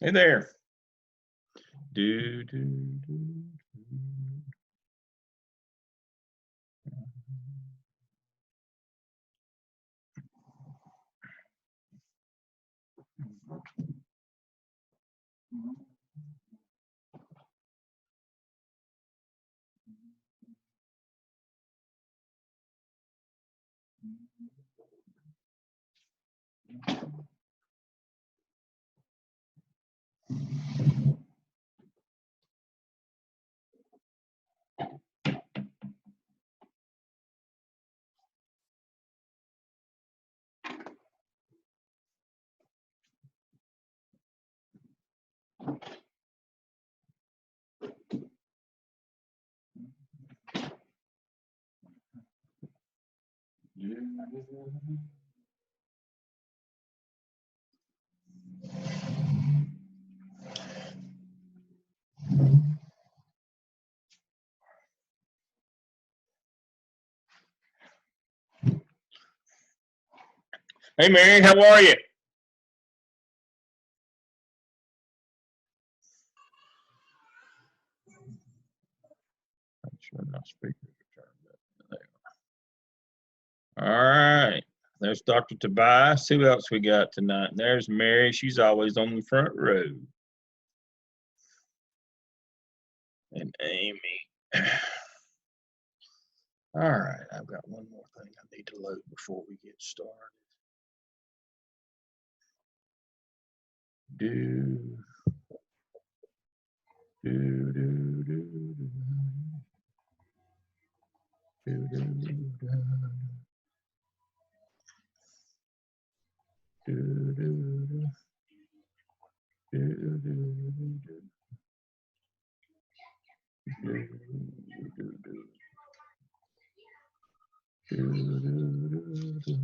Hey there. Do, do, do. Hey, Mary, how are you? I'm sure my speakers are turned up. All right. There's Dr. Tobias. Who else we got tonight? There's Mary. She's always on the front row. And Amy. All right. I've got one more thing I need to load before we get started. Do, do, do, do, do. Do, do, do, do. Do, do, do. Do, do, do, do. Do, do, do. Do, do, do, do.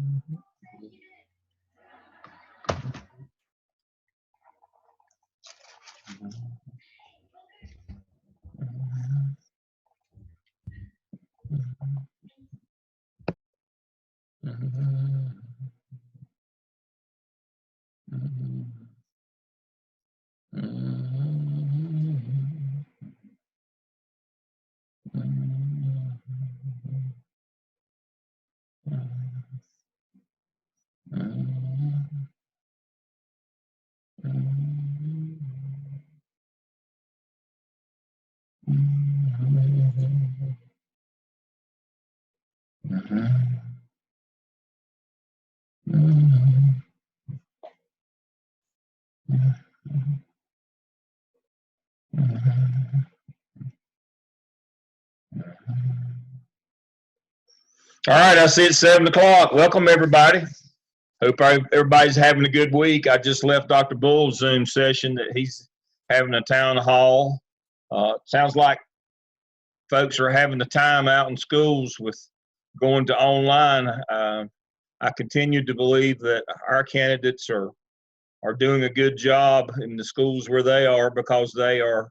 All right, I see it's 7 o'clock. Welcome, everybody. Hope everybody's having a good week. I just left Dr. Bull's Zoom session that he's having a town hall. Sounds like folks are having the time out in schools with going to online. I continue to believe that our candidates are doing a good job in the schools where they are because they are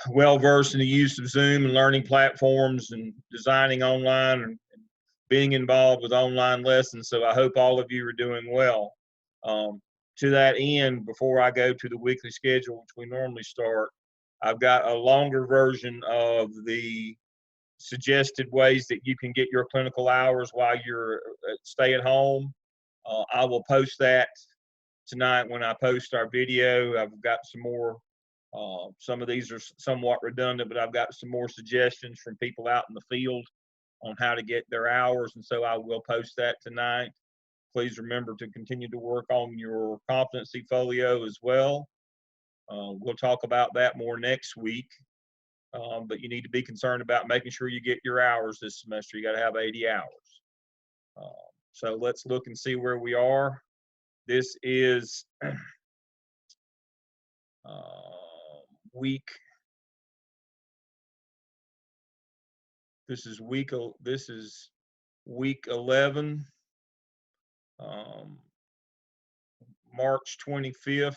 well versed in the use of Zoom and learning platforms and designing online and being involved with online lessons. So I hope all of you are doing well. To that end, before I go to the weekly schedule, which we normally start, I've got a longer version of the suggested ways that you can get your clinical hours while you're stay at home. I will post that tonight when I post our video. I've got some more. Some of these are somewhat redundant, but I've got some more suggestions from people out in the field on how to get their hours, and so I will post that tonight. Please remember to continue to work on your competency folio as well. We'll talk about that more next week, but you need to be concerned about making sure you get your hours this semester. You got to have 80 hours. So let's look and see where we are. This is week. This is week 11, March 25th,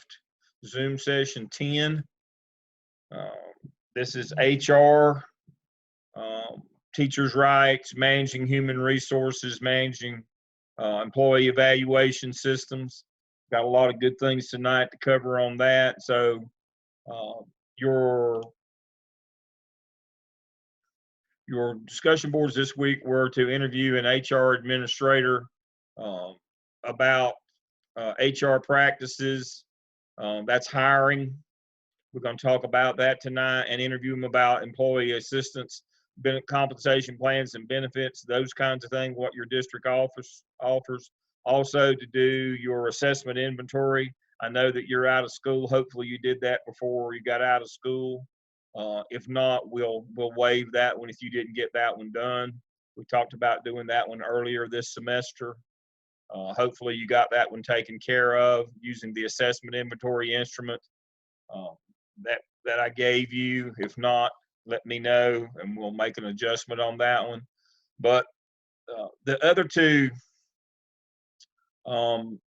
Zoom session 10. This is HR teachers' rights, managing human resources, managing employee evaluation systems. Got a lot of good things tonight to cover on that. So your discussion boards this week were to interview an HR administrator about HR practices. That's hiring. We're going to talk about that tonight and interview them about employee assistance, compensation plans and benefits, those kinds of things, what your district offers. Also to do your assessment inventory. I know that you're out of school. Hopefully you did that before you got out of school. If not, we'll waive that one if you didn't get that one done. We talked about doing that one earlier this semester. Hopefully you got that one taken care of using the assessment inventory instrument that I gave you. If not, let me know and we'll make an adjustment on that one. But the other two, the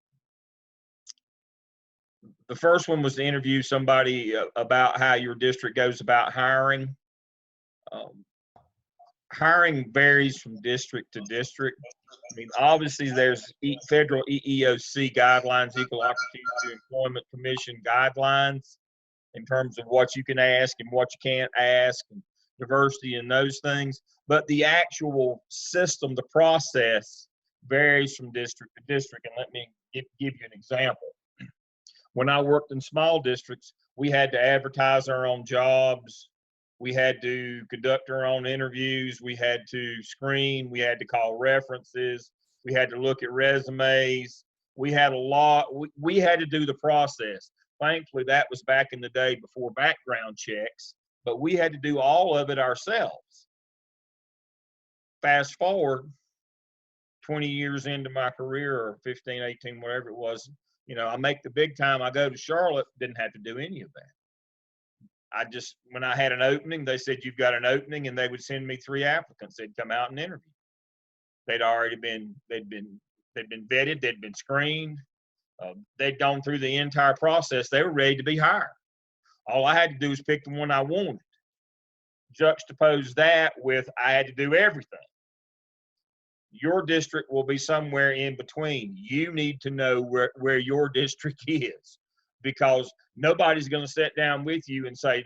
first one was to interview somebody about how your district goes about hiring. Hiring varies from district to district. I mean, obviously there's federal EEOC guidelines, Equal Opportunity Employment Commission guidelines in terms of what you can ask and what you can't ask, and diversity and those things. But the actual system, the process varies from district to district. And let me give you an example. When I worked in small districts, we had to advertise our own jobs. We had to conduct our own interviews. We had to screen. We had to call references. We had to look at resumes. We had a lot. We had to do the process. Thankfully, that was back in the day before background checks, but we had to do all of it ourselves. Fast forward 20 years into my career, or 15, 18, whatever it was, I make the big time. I go to Charlotte, didn't have to do any of that. When I had an opening, they said, you've got an opening, and they would send me 3 applicants. They'd come out and interview. They'd been vetted, they'd been screened. They'd gone through the entire process. They were ready to be hired. All I had to do was pick the one I wanted. Juxtapose that with I had to do everything. Your district will be somewhere in between. You need to know where your district is, because nobody's going to sit down with you and say,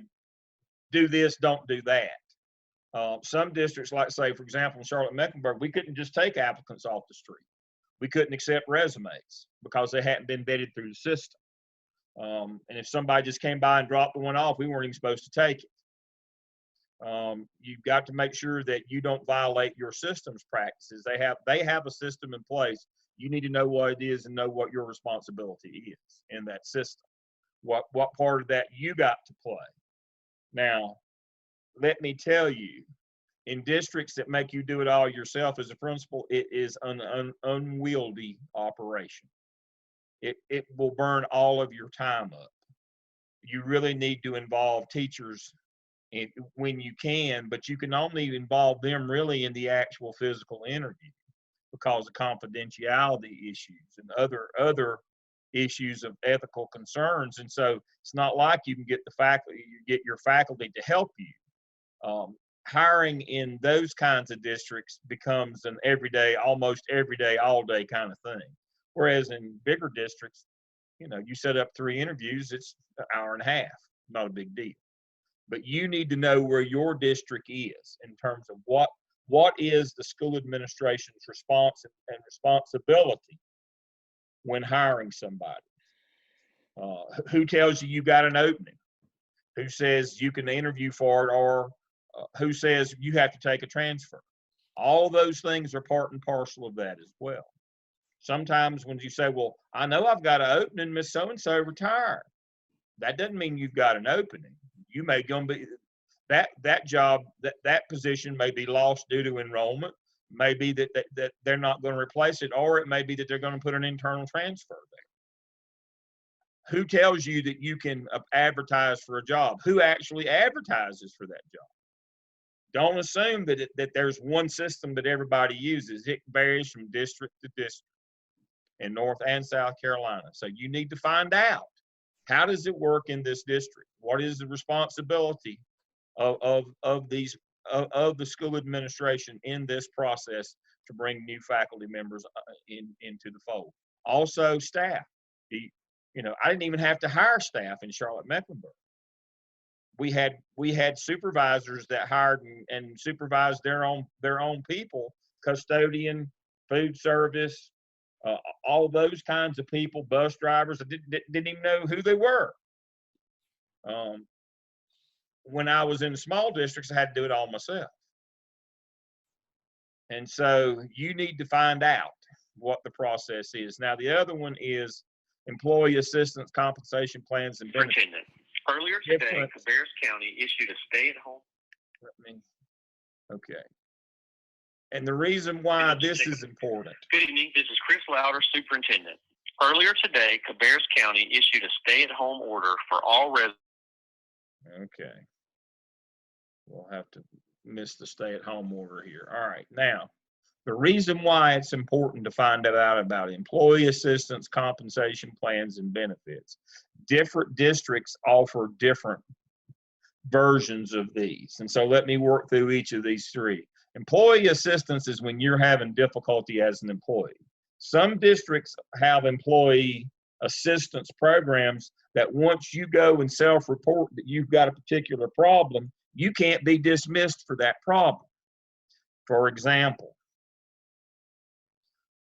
do this, don't do that. Some districts, like say, for example, in Charlotte-Mecklenburg, we couldn't just take applicants off the street. We couldn't accept resumes because they hadn't been vetted through the system. And if somebody just came by and dropped the one off, we weren't even supposed to take it. You've got to make sure that you don't violate your system's practices. They have a system in place. You need to know what it is and know what your responsibility is in that system. What part of that you got to play. Now, let me tell you, in districts that make you do it all yourself as a principal, it is an unwieldy operation. It will burn all of your time up. You really need to involve teachers when you can, but you can only involve them really in the actual physical interview because of confidentiality issues and other issues of ethical concerns. And so it's not like you can get your faculty to help you. Hiring in those kinds of districts becomes an everyday, almost everyday, all day kind of thing. Whereas in bigger districts, you set up 3 interviews, it's an hour and a half, not a big deal. But you need to know where your district is in terms of what is the school administration's response and responsibility when hiring somebody. Who tells you got an opening? Who says you can interview for it, or who says you have to take a transfer? All those things are part and parcel of that as well. Sometimes when you say, well, I know I've got an opening, Miss So-and-so retired. That doesn't mean you've got an opening. You may go be that job, that position may be lost due to enrollment. Maybe that they're not going to replace it, or it may be that they're going to put an internal transfer there. Who tells you that you can advertise for a job? Who actually advertises for that job? Don't assume that there's one system that everybody uses. It varies from district to district in North and South Carolina. So you need to find out, how does it work in this district? What is the responsibility of these of the school administration in this process to bring new faculty members into the fold. Also, staff. I didn't even have to hire staff in Charlotte-Mecklenburg. We had supervisors that hired and supervised their own people, custodian, food service, all those kinds of people, bus drivers. I didn't even know who they were. When I was in the small districts, I had to do it all myself. And so you need to find out what the process is. Now, the other one is employee assistance compensation plans and benefits. Earlier today, Cabarrus County issued a stay-at-home. Okay. And the reason why this is important. Good evening. This is Chris Louder, Superintendent. Earlier today, Cabarrus County issued a stay-at-home order for all residents. Okay. We'll have to miss the stay-at-home order here. All right. Now, the reason why it's important to find out about employee assistance, compensation plans, and benefits. Different districts offer different versions of these. And so let me work through each of these three. Employee assistance is when you're having difficulty as an employee. Some districts have employee assistance programs that once you go and self-report that you've got a particular problem, you can't be dismissed for that problem. For example,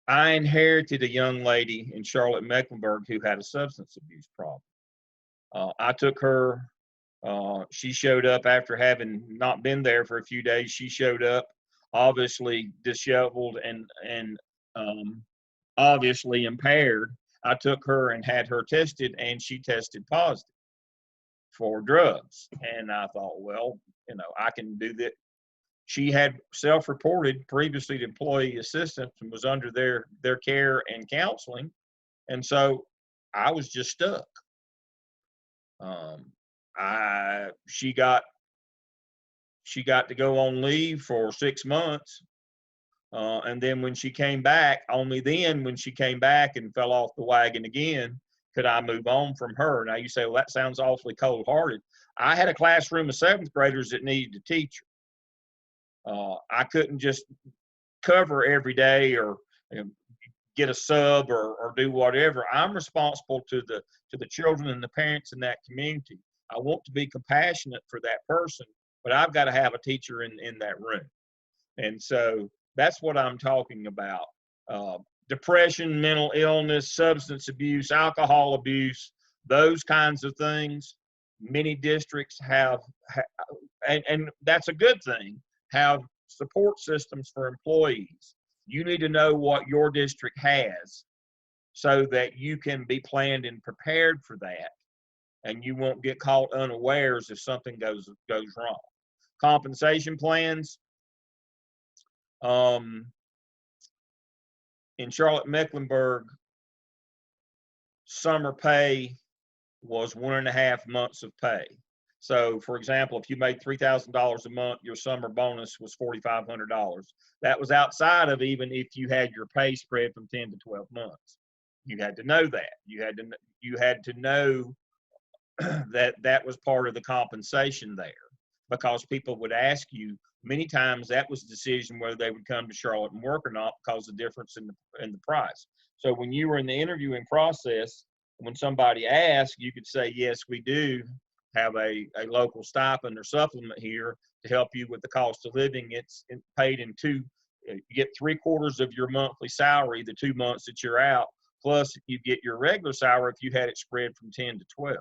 I inherited a young lady in Charlotte-Mecklenburg who had a substance abuse problem. I took her, she showed up after having not been there for a few days. She showed up obviously disheveled and obviously impaired. I took her and had her tested, and she tested positive for drugs. And I thought, well, I can do that. She had self-reported previously to employee assistance and was under their care and counseling. And so I was just stuck. She got to go on leave for 6 months. And then when she came back, only then when she came back and fell off the wagon again, could I move on from her. Now you say, well, that sounds awfully cold-hearted. I had a classroom of 7th graders that needed a teacher. I couldn't just cover every day or get a sub or do whatever. I'm responsible to the children and the parents in that community. I want to be compassionate for that person, but I've got to have a teacher in that room. And so that's what I'm talking about. Depression, mental illness, substance abuse, alcohol abuse, those kinds of things. Many districts have and that's a good thing, have support systems for employees. You need to know what your district has so that you can be planned and prepared for that, and you won't get caught unawares if something goes wrong. Compensation plans. In Charlotte-Mecklenburg, summer pay was 1.5 months of pay. So, for example, if you made $3,000 a month, your summer bonus was $4,500. That was outside of even if you had your pay spread from 10 to 12 months. You had to know that. You had to know that was part of the compensation there, because people would ask you. Many times that was the decision whether they would come to Charlotte and work or not, because of the difference in the price. So when you were in the interviewing process, when somebody asked, you could say, yes, we do have a local stipend or supplement here to help you with the cost of living. It's paid in two. You get 3/4 of your monthly salary the 2 months that you're out, plus you get your regular salary if you had it spread from 10 to 12.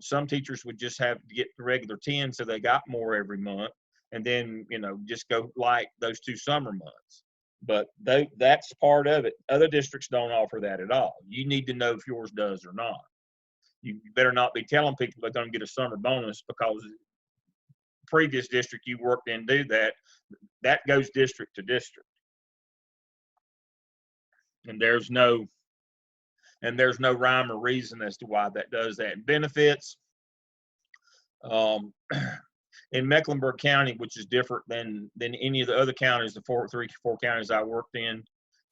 Some teachers would just have to get the regular 10, so they got more every month, and then just go like those 2 summer months. But that's part of it. Other districts don't offer that at all. You need to know if yours does or not. You better not be telling people they're going to get a summer bonus because the previous district you worked in do that. That goes district to district, and there's no rhyme or reason as to why that does that. Benefits. In Mecklenburg County, which is different than any of the other counties, the four counties I worked in,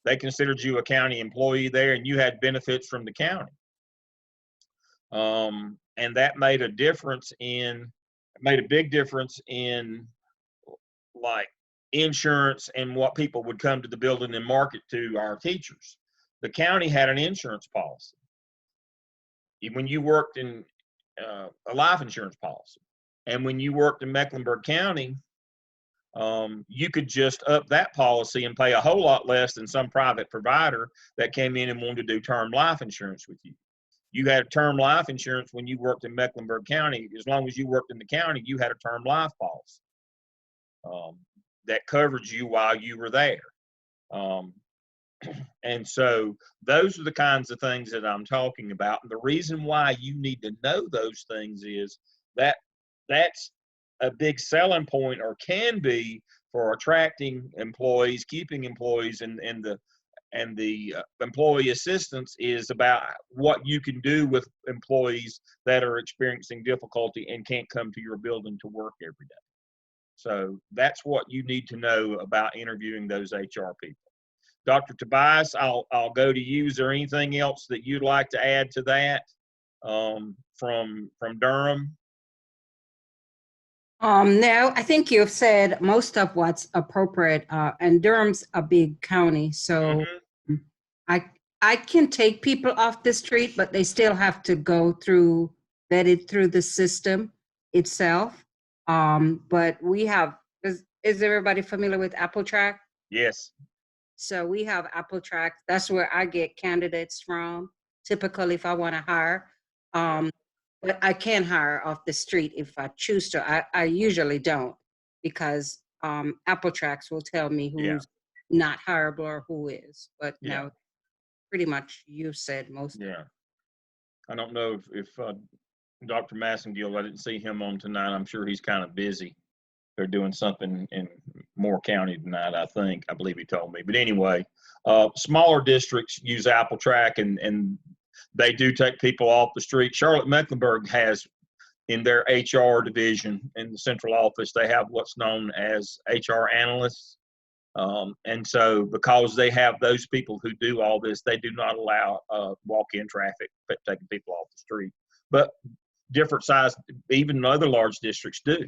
they considered you a county employee there, and you had benefits from the county. And that made a big difference in like insurance and what people would come to the building and market to our teachers. The county had an insurance policy. When you worked in a life insurance policy, and when you worked in Mecklenburg County, you could just up that policy and pay a whole lot less than some private provider that came in and wanted to do term life insurance with you. You had term life insurance when you worked in Mecklenburg County. As long as you worked in the county, you had a term life policy that covered you while you were there. And so those are the kinds of things that I'm talking about. And the reason why you need to know those things is that that's a big selling point, or can be, for attracting employees, keeping employees, and the employee assistance is about what you can do with employees that are experiencing difficulty and can't come to your building to work every day. So that's what you need to know about interviewing those HR people. Dr. Tobias, I'll go to you. Is there anything else that you'd like to add to that from Durham? No, I think you've said most of what's appropriate. And Durham's a big county, so I can take people off the street, but they still have to go through, vetted through the system itself. But we have, is everybody familiar with Apple Track? Yes. So we have Apple Track. That's where I get candidates from, typically if I want to hire. But I can hire off the street if I choose to. I usually don't, because Apple Tracks will tell me who's not hireable or who is. But no, pretty much you said most. Yeah. I don't know if Dr. Massengill, I didn't see him on tonight. I'm sure he's kind of busy. They're doing something in Moore County tonight, I believe he told me. But anyway, smaller districts use Apple Track, and they do take people off the street. Charlotte-Mecklenburg has, in their HR division in the central office, they have what's known as HR analysts. And so because they have those people who do all this, they do not allow walk-in traffic, taking people off the street. But different size, even other large districts do.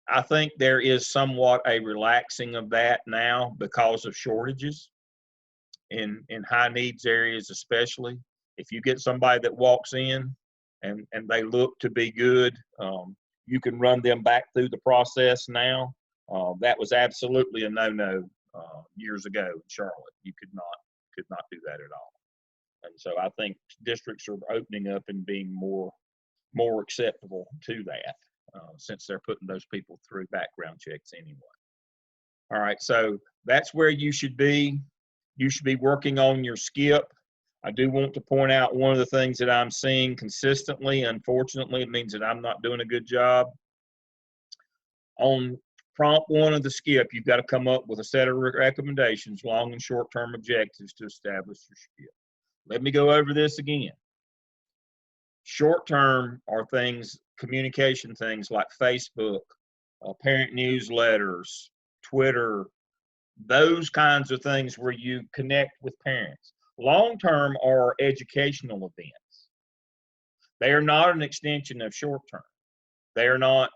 I think there is somewhat a relaxing of that now because of shortages in high needs areas, especially. If you get somebody that walks in and they look to be good, you can run them back through the process now. That was absolutely a no-no years ago in Charlotte. You could not do that at all. And so I think districts are opening up and being more acceptable to that. Since they're putting those people through background checks anyway. All right, so that's where you should be. You should be working on your skip. I do want to point out one of the things that I'm seeing consistently. Unfortunately, it means that I'm not doing a good job. On prompt one of the skip, you've got to come up with a set of recommendations, long and short-term objectives to establish your skip. Let me go over this again. Short-term are things, communication things like Facebook, parent newsletters, Twitter, those kinds of things where you connect with parents. Long-term are educational events. They are not an extension of short-term. They are not,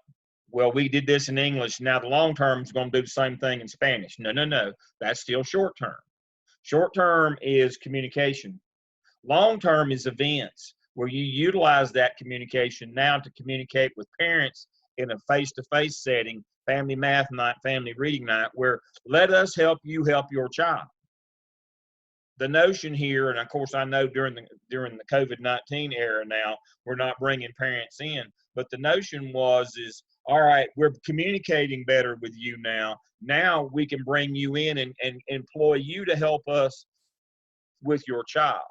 well, we did this in English, now the long-term is going to do the same thing in Spanish. No. That's still short-term. Short-term is communication. Long-term is events, where you utilize that communication now to communicate with parents in a face-to-face setting, family math night, family reading night, where let us help you help your child. The notion here, and of course I know during the COVID-19 era now, we're not bringing parents in, but the notion is, all right, we're communicating better with you now. Now we can bring you in and employ you to help us with your child.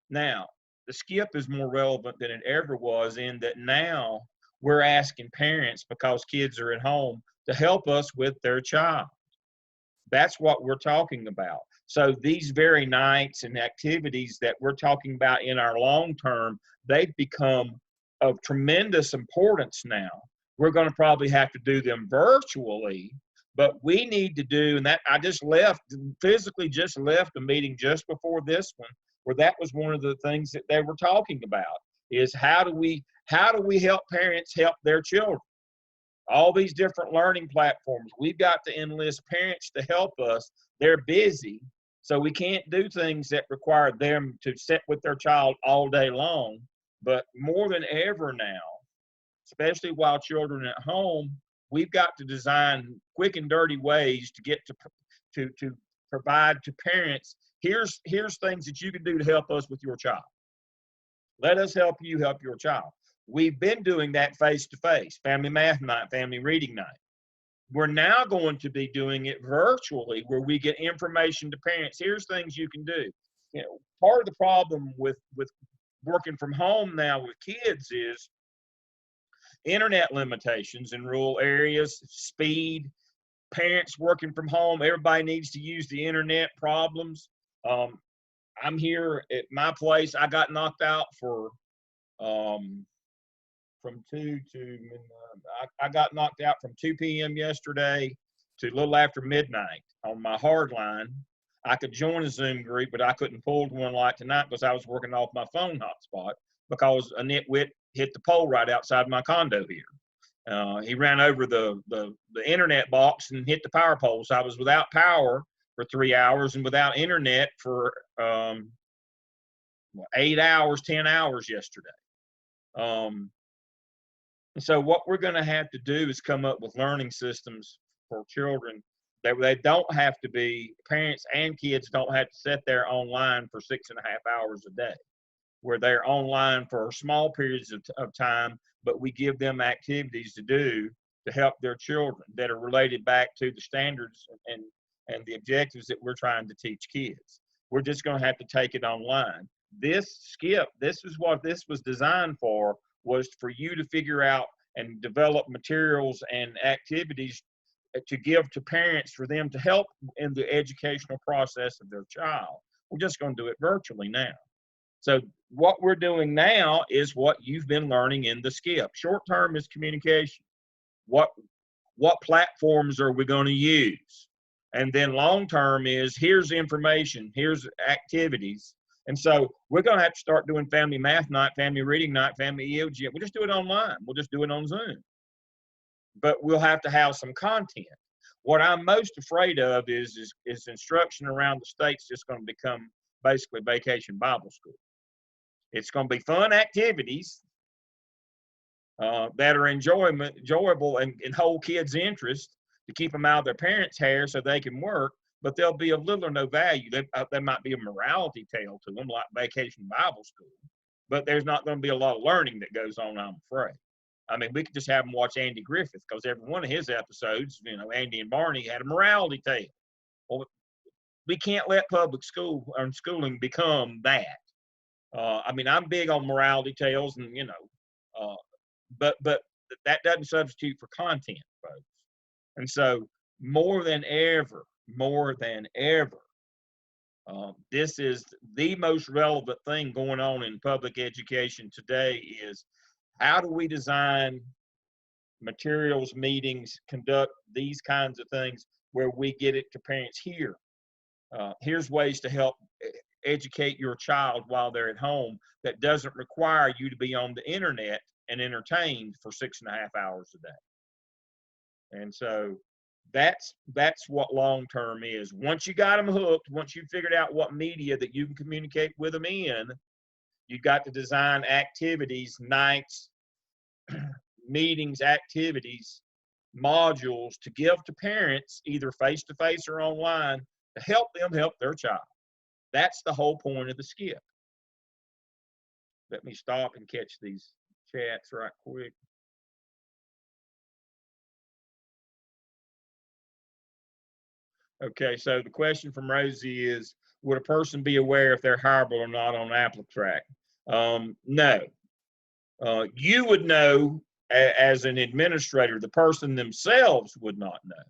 Now, the skip is more relevant than it ever was, in that now we're asking parents, because kids are at home, to help us with their child. That's what we're talking about. So these very nights and activities that we're talking about in our long term, they've become of tremendous importance now. We're going to probably have to do them virtually, but we need to do, and that I physically just left a meeting just before this one, where that was one of the things that they were talking about, is how do we help parents help their children? all these different learning platforms. We've got to enlist parents to help us. They're busy, so we can't do things that require them to sit with their child all day long. But more than ever now, especially while children are at home, we've got to design quick and dirty ways to get to provide to parents. Here's things that you can do to help us with your child. Let us help you help your child. We've been doing that face-to-face, family math night, family reading night. We're now going to be doing it virtually, where we get information to parents. Here's things you can do. You know, part of the problem with working from home now with kids is internet limitations in rural areas, speed, parents working from home. Everybody needs to use the internet problems. I'm here at my place. I got knocked out for from 2 to I got knocked out from 2 p.m. yesterday to a little after midnight on my hard line. I could join a Zoom group, but I couldn't pull one like tonight because I was working off my phone hotspot because a nitwit hit the pole right outside my condo here. He ran over the internet box and hit the power pole. So I was without power for 3 hours and without internet for 8 hours, 10 hours yesterday. And so what we're going to have to do is come up with learning systems for children that they don't have to be, parents and kids don't have to sit there online for 6.5 hours a day, where they're online for small periods of time, but we give them activities to do to help their children that are related back to the standards and the objectives that we're trying to teach kids. We're just going to have to take it online. This skip, this is what this was designed for, was for you to figure out and develop materials and activities to give to parents for them to help in the educational process of their child. We're just going to do it virtually now. So what we're doing now is what you've been learning in the skip. Short term is communication. What platforms are we going to use? And then long term is here's information, here's activities. And so we're going to have to start doing family math night, family reading night, family EOG. We'll just do it online. We'll just do it on Zoom. But we'll have to have some content. What I'm most afraid of is instruction around the state's just going to become basically vacation Bible school. It's going to be fun activities that are enjoyable and hold kids' interest to keep them out of their parents' hair so they can work, but there'll be of little or no value. There might be a morality tale to them, like vacation Bible school, but there's not going to be a lot of learning that goes on, I'm afraid. I mean, we could just have them watch Andy Griffith, because every one of his episodes, you know, Andy and Barney had a morality tale. Well, we can't let public school and schooling become that. I mean, I'm big on morality tales, and you know, but that doesn't substitute for content, folks. And so, more than ever, this is the most relevant thing going on in public education today: is how do we design materials, meetings, conduct these kinds of things where we get it to parents here. Here's ways to help educate your child while they're at home that doesn't require you to be on the internet and entertained for 6.5 hours a day. And so that's what long term is. Once you got them hooked, once you've figured out what media that you can communicate with them in, you've got to design activities, nights, meetings, activities, modules to give to parents, either face-to-face or online, to help them help their child. That's the whole point of the skip. Let me stop and catch these chats right quick. Okay, so the question from Rosie is, would a person be aware if they're hireable or not on AppleTrack? No. You would know as an administrator. The person themselves would not know.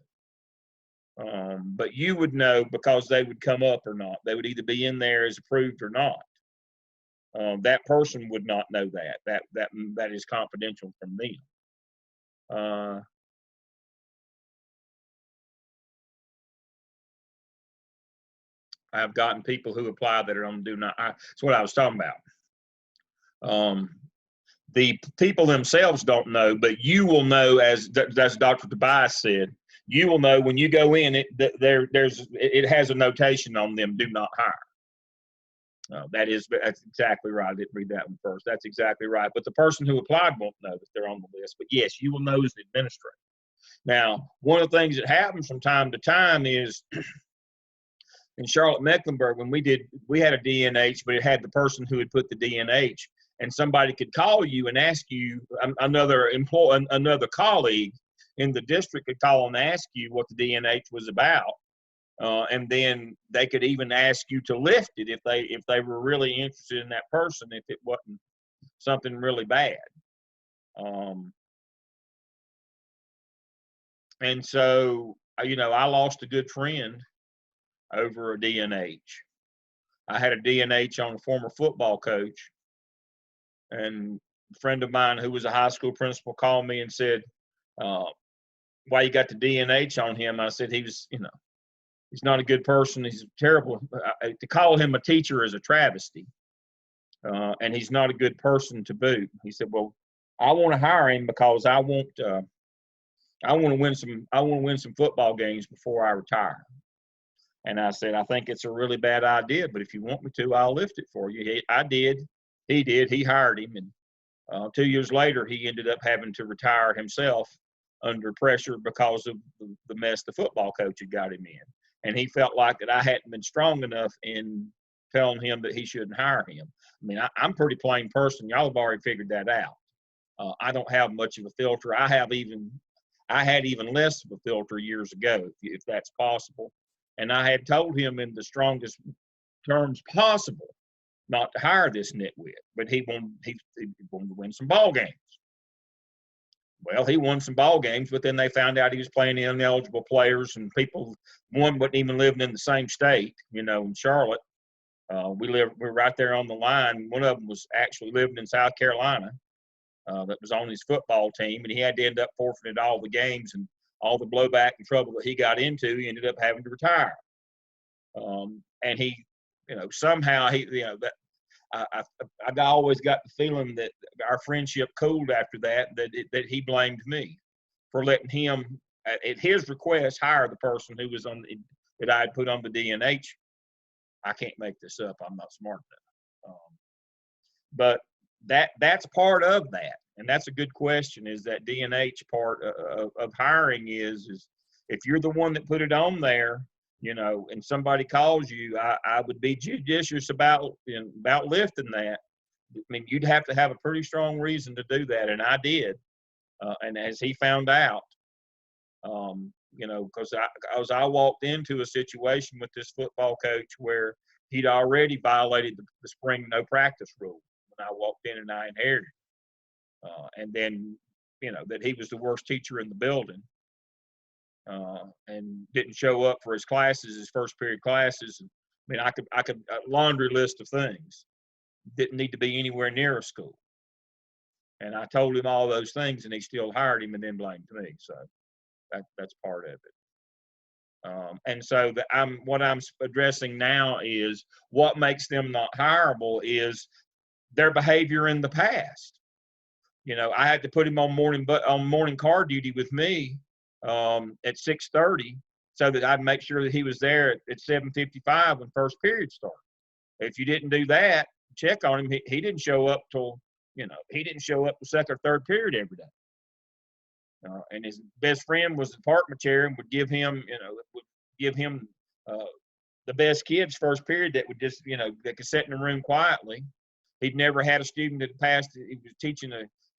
But you would know because they would come up or not. They would either be in there as approved or not. That person would not know that. That is confidential from them. I've gotten people who apply that are on do not. That's what I was talking about. the people themselves don't know, but you will know, as Dr. Tobias said, you will know when you go in. It has a notation on them: do not hire. That's exactly right. I didn't read that one first. That's exactly right. But the person who applied won't know that they're on the list. But yes, you will know as the administrator. Now, one of the things that happens from time to time is in Charlotte Mecklenburg, when we had a DNH, but it had the person who had put the DNH, and somebody could call you and ask you, another colleague in the district could call and ask you what the DNH was about. And then they could even ask you to lift it if they were really interested in that person, if it wasn't something really bad. And so, I lost a good friend over a DNH. I had a DNH on a former football coach, and a friend of mine who was a high school principal called me and said, why you got the DNH on him? I said, he's not a good person. He's terrible. To call him a teacher is a travesty. And he's not a good person to boot. He said, well, I want to hire him because I want to win some football games before I retire. And I said, I think it's a really bad idea, but if you want me to, I'll lift it for you. I did. He did. He hired him. And 2 years later, he ended up having to retire himself under pressure because of the mess the football coach had got him in. And he felt like that I hadn't been strong enough in telling him that he shouldn't hire him. I mean, I'm a pretty plain person. Y'all have already figured that out. I don't have much of a filter. I had even less of a filter years ago, if that's possible. And I had told him in the strongest terms possible not to hire this nitwit, but he wanted to win some ball games. Well, he won some ball games, but then they found out he was playing ineligible players, and one wasn't even living in the same state, in Charlotte. We're right there on the line. One of them was actually living in South Carolina, that was on his football team, and he had to end up forfeiting all the games, and all the blowback and trouble that he got into, he ended up having to retire. And he, somehow I always got the feeling that our friendship cooled after that that he blamed me for letting him, at his request, hire the person who was that I had put on the DNH. I can't make this up. I'm not smart enough. But that's part of that. And that's a good question, is that DNH part of hiring is if you're the one that put it on there, and somebody calls you, I would be judicious about lifting that. I mean, you'd have to have a pretty strong reason to do that, and I did. And as he found out, because I walked into a situation with this football coach where he'd already violated the spring no practice rule when I walked in and I inherited. And then, that he was the worst teacher in the building, and didn't show up for his classes, his first period classes. I mean, I could a laundry list of things. Didn't need to be anywhere near a school. And I told him all those things, and he still hired him and then blamed me. So that's part of it. And so what I'm addressing now is what makes them not hireable is their behavior in the past. I had to put him on morning car duty with me at 6:30 so that I'd make sure that he was there at 7:55 when first period started. If you didn't do that, check on him. He didn't show up till the second or third period every day. And his best friend was the department chair and would give him the best kids first period that would just, that could sit in the room quietly. He'd never had a student that passed. He was teaching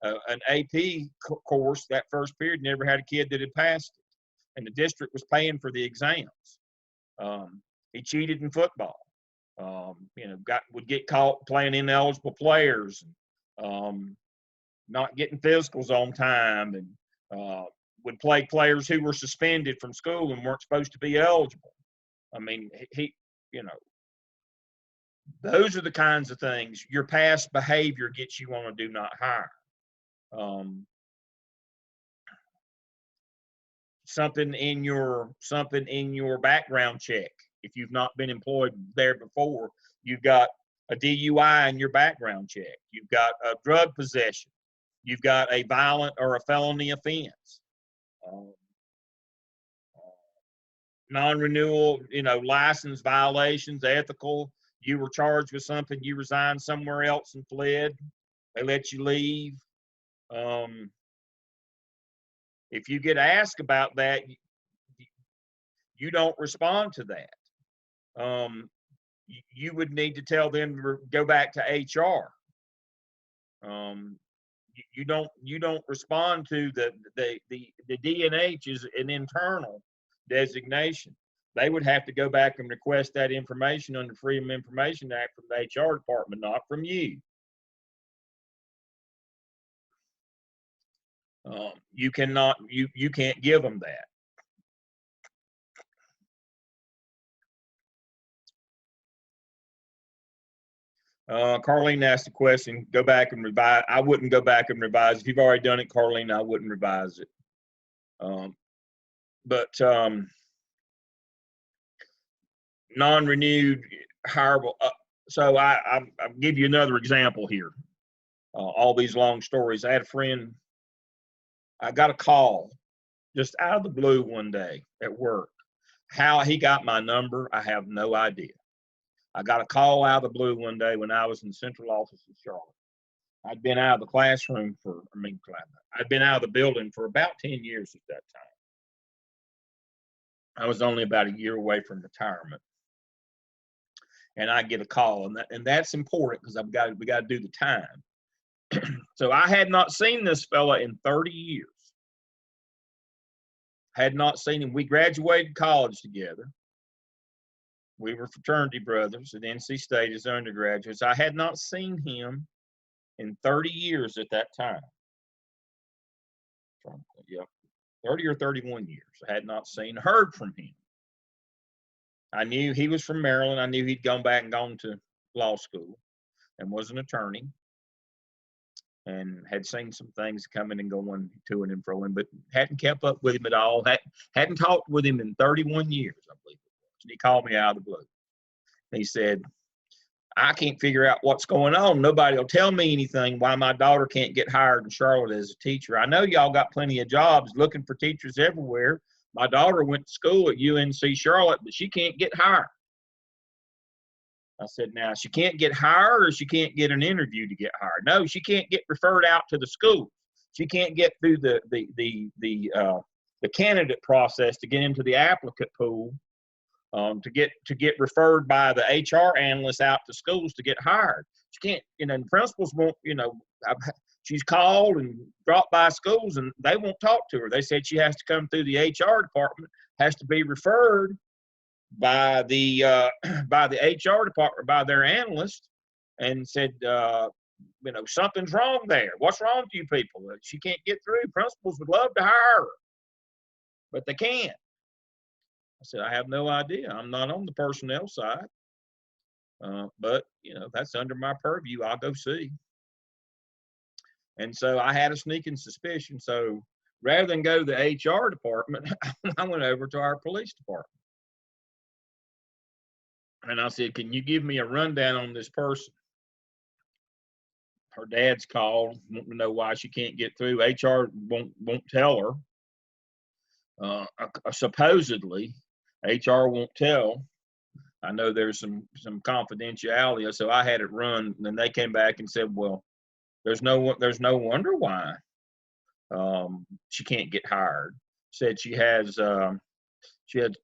an AP course that first period, never had a kid that had passed it. And the district was paying for the exams. He cheated in football. Would get caught playing ineligible players, not getting physicals on time, and would play players who were suspended from school and weren't supposed to be eligible. I mean, those are the kinds of things. Your past behavior gets you on a do not hire. Something in your background check. If you've not been employed there before, you've got a DUI in your background check. You've got a drug possession. you've got a violent or a felony offense. Um, Non-renewal, license violations, ethical. You were charged with something, you resigned somewhere else and fled. They let you leave. If you get asked about that, you don't respond to that. You would need to tell them to go back to HR. You don't respond to the DNH is an internal designation. They would have to go back and request that information under Freedom of Information Act from the HR department, not from you. You can't give them that. Carlene asked a question. Go back and revise. I wouldn't go back and revise. If you've already done it, Carlene, I wouldn't revise it. Non-renewed, hireable. So I'll give you another example here. All these long stories. I had a friend. I got a call just out of the blue one day at work. How he got my number, I have no idea. I got a call out of the blue one day when I was in the central office in Charlotte. I'd been out of the classroom I'd been out of the building for about 10 years at that time. I was only about a year away from retirement. And I get a call, and that's important because we got to do the time. So I had not seen this fella in 30 years. Had not seen him. We graduated college together. We were fraternity brothers at NC State as undergraduates. I had not seen him in 30 years at that time. Yep, 30 or 31 years. I had not heard from him. I knew he was from Maryland. I knew he'd gone to law school and was an attorney and had seen some things coming and going to and fro, but hadn't kept up with him at all. Hadn't talked with him in 31 years, I believe it was. And he called me out of the blue. He said, I can't figure out what's going on. Nobody will tell me anything why my daughter can't get hired in Charlotte as a teacher. I know y'all got plenty of jobs looking for teachers everywhere. My daughter went to school at UNC Charlotte, but she can't get hired. I said, now, she can't get hired or she can't get an interview to get hired? No, she can't get referred out to the school. She can't get through the candidate process to get into the applicant pool, to get referred by the HR analyst out to schools to get hired. She can't, and principals won't, she's called and dropped by schools and they won't talk to her. They said she has to come through the HR department, has to be referred by the HR department, by their analyst, and said, something's wrong there. What's wrong with you people? She can't get through. Principals would love to hire her, but they can't. I said, I have no idea. I'm not on the personnel side, but that's under my purview. I'll go see. And so I had a sneaking suspicion. So rather than go to the HR department, I went over to our police department. And I said, can you give me a rundown on this person? Her dad's called, wanting to know why she can't get through. HR won't tell her. Supposedly, HR won't tell. I know there's some confidentiality, so I had it run. And then they came back and said, well, there's no wonder why she can't get hired. Said she had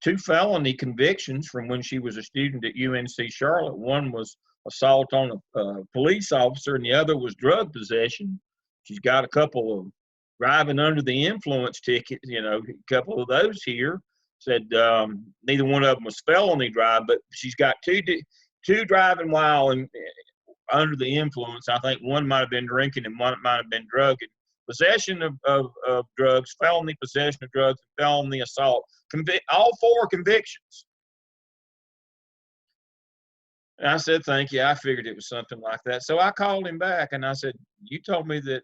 2 felony convictions from when she was a student at UNC Charlotte. One was assault on a police officer, and the other was drug possession. She's got a couple of driving under the influence tickets, a couple of those here. Said neither one of them was felony drive, but she's got two driving while under the influence. I think one might have been drinking and one might have been drugging. Possession of drugs, felony possession of drugs, and felony assault. All 4 convictions. And I said, thank you. I figured it was something like that. So I called him back and I said, you told me that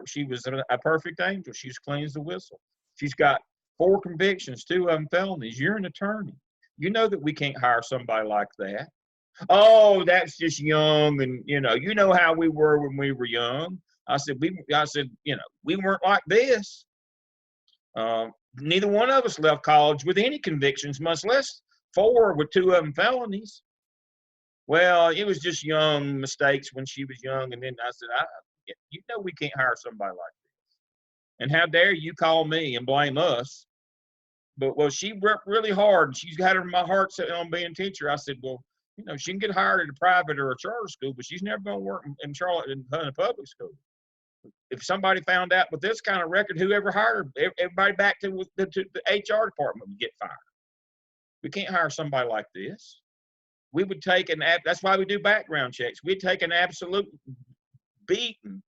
she was a perfect angel. She's clean as a whistle. She's got 4 convictions, 2 of them felonies. You're an attorney. You know that we can't hire somebody like that. Oh, that's just young, and you know how we were when we were young. I said, we weren't like this. Neither one of us left college with any convictions, much less 4 with 2 of them felonies. Well, it was just young mistakes when she was young. And then I said, we can't hire somebody like this. And how dare you call me and blame us? But, well, she worked really hard, and she's got my heart set on being a teacher. I said, well, she can get hired at a private or a charter school, but she's never going to work in Charlotte in a public school. If somebody found out with this kind of record, whoever hired her, everybody back to the HR department would get fired. We can't hire somebody like this. We would take that's why we do background checks. We'd take an absolute beating